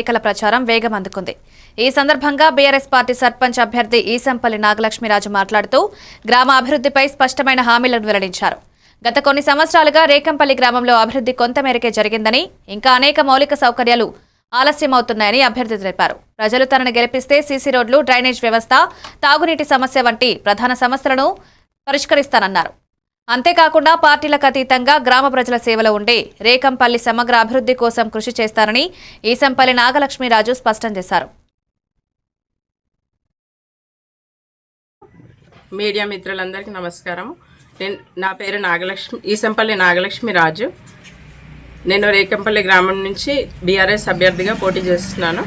ఎన్నికల ప్రచారం వేగం అందుకుంది. ఈ సందర్భంగా బీఆర్ఎస్ పార్టీ సర్పంచ్ అభ్యర్థి ఈసంపల్లి నాగలక్ష్మిరాజు మాట్లాడుతూ గ్రామ అభివృద్ధిపై స్పష్టమైన హామీలను వెల్లడించారు. గత కొన్ని సంవత్సరాలుగా రేకంపల్లి గ్రామంలో అభివృద్ధి కొంతమేరకే జరిగిందని, ఇంకా అనేక మౌలిక సౌకర్యాలు ఆలస్యమవుతున్నాయని అభ్యర్థి తెలిపారు. ప్రజలు తనను గెలిపిస్తే సీసీ రోడ్లు, డ్రైనేజ్ వ్యవస్థ, తాగునీటి సమస్య వంటి ప్రధాన సమస్యలను పరిష్కరిస్తానన్నారు. అంతేకాకుండా పార్టీలకు అతీతంగా గ్రామ ప్రజల సేవలో ఉండే రేకంపల్లి సమగ్ర అభివృద్ధి కోసం కృషి చేస్తారని ఈసంపల్లి నాగలక్ష్మిరాజు స్పష్టం చేశారు. మీడియా మిత్రులందరికీ నమస్కారం. నా పేరు ఈసంపల్లి నాగలక్ష్మిరాజు. నేను రేకంపల్లి గ్రామం నుంచి బీఆర్ఎస్ అభ్యర్థిగా పోటీ చేస్తున్నాను.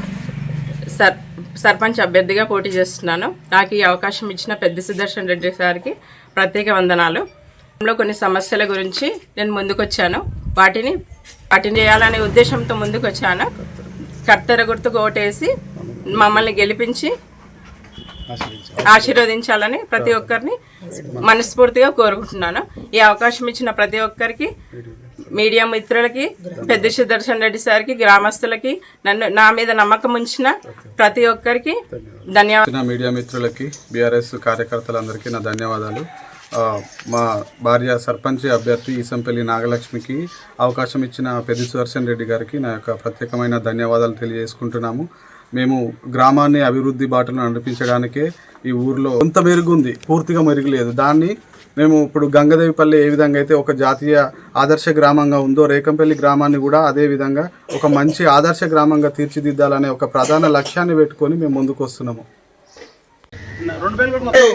సర్పంచ్ అభ్యర్థిగా పోటీ చేస్తున్నాను. నాకు ఈ అవకాశం ఇచ్చిన పెద్ద సుదర్శన్ రెడ్డి గారికి ప్రత్యేక వందనాలు. కొన్ని సమస్యల గురించి నేను ముందుకొచ్చాను. వాటిని చేయాలనే ఉద్దేశంతో ముందుకొచ్చాను. కత్తెర గుర్తుకు ఓటేసి మమ్మల్ని గెలిపించి ఆశీర్వదించాలని ప్రతి ఒక్కరిని మనస్ఫూర్తిగా కోరుకుంటున్నాను. ఈ అవకాశం ఇచ్చిన ప్రతి ఒక్కరికి, మీడియా మిత్రులకి, పెద్ద సుదర్శన్ రెడ్డి సార్కి, గ్రామస్తులకి, నా మీద నమ్మకం ఉంచిన ప్రతి ఒక్కరికి ధన్యవాదాలు. మీడియా మిత్రులకి, బీఆర్ఎస్ కార్యకర్తలందరికీ నా ధన్యవాదాలు. మా భార్య సర్పంచ్ అభ్యర్థి ఈసంపల్లి నాగలక్ష్మికి అవకాశం ఇచ్చిన పెద్ద సుదర్శన్ రెడ్డి గారికి నా యొక్క ప్రత్యేకమైన ధన్యవాదాలు తెలియజేసుకుంటున్నాము. మేము గ్రామాన్ని అభివృద్ధి బాటను నడిపించడానికే ఈ ఊర్లో కొంత మెరుగుంది, పూర్తిగా మెరుగులేదు. దాన్ని మేము ఇప్పుడు గంగదేవిపల్లి ఏ విధంగా అయితే ఒక జాతీయ ఆదర్శ గ్రామంగా ఉందో, రేకంపల్లి గ్రామాన్ని కూడా అదే విధంగా ఒక మంచి ఆదర్శ గ్రామంగా తీర్చిదిద్దాలనే ఒక ప్రధాన లక్ష్యాన్ని పెట్టుకొని మేము ముందుకు వస్తున్నాము.